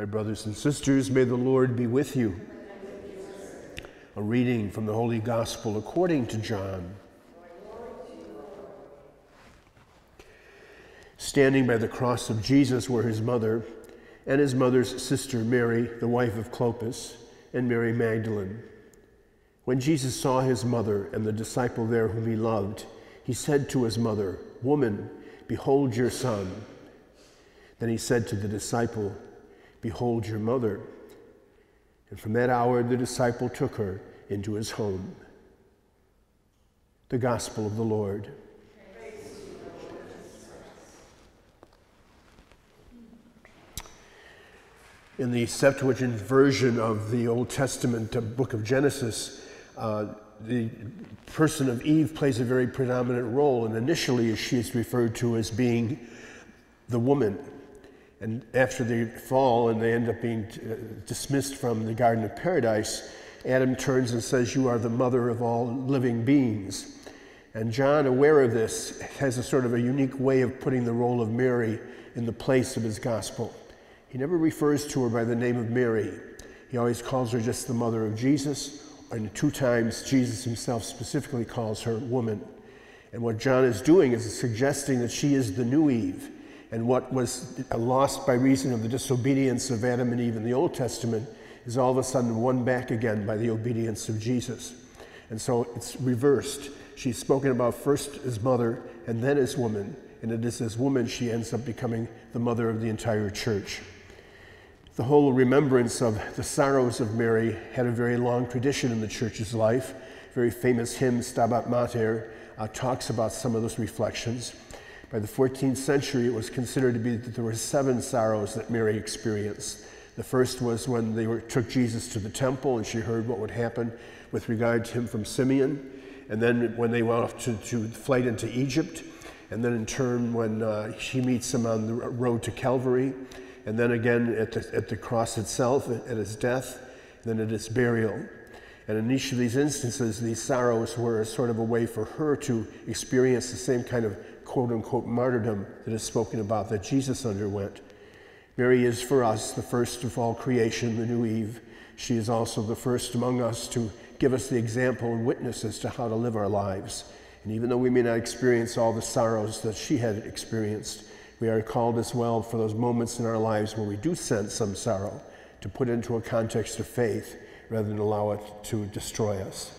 My brothers and sisters, may the Lord be with you. A reading from the Holy Gospel according to John. Standing by the cross of Jesus were his mother and his mother's sister Mary, the wife of Clopas, and Mary Magdalene. When Jesus saw his mother and the disciple there whom he loved, he said to his mother, "Woman, behold your son." Then he said to the disciple, "Behold your mother." And from that hour the disciple took her into his home. The Gospel of the Lord. In the Septuagint version of the Old Testament book of Genesis, the person of Eve plays a very predominant role, and initially she is referred to as being the woman. And after the fall and they end up being dismissed from the Garden of Paradise, Adam turns and says, "You are the mother of all living beings." And John, aware of this, has a sort of a unique way of putting the role of Mary in the place of his gospel. He never refers to her by the name of Mary. He always calls her just the mother of Jesus, and 2 times Jesus himself specifically calls her woman. And what John is doing is suggesting that she is the new Eve. And what was lost by reason of the disobedience of Adam and Eve in the Old Testament is all of a sudden won back again by the obedience of Jesus. And so it's reversed. She's spoken about first as mother and then as woman. And it is as woman she ends up becoming the mother of the entire church. The whole remembrance of the sorrows of Mary had a very long tradition in the church's life. A very famous hymn, Stabat Mater, talks about some of those reflections. By the 14th century, it was considered to be that there were 7 sorrows that Mary experienced. The first was when they took Jesus to the temple and she heard what would happen with regard to him from Simeon. And then when they went off to flight into Egypt. And then in turn when she meets him on the road to Calvary. And then again at the cross itself, at his death, and then at his burial. And in each of these instances, these sorrows were sort of a way for her to experience the same kind of quote-unquote martyrdom that is spoken about that Jesus underwent. Mary is for us the first of all creation, the new Eve. She is also the first among us to give us the example and witness as to how to live our lives. And even though we may not experience all the sorrows that she had experienced, we are called as well for those moments in our lives where we do sense some sorrow to put into a context of faith rather than allow it to destroy us.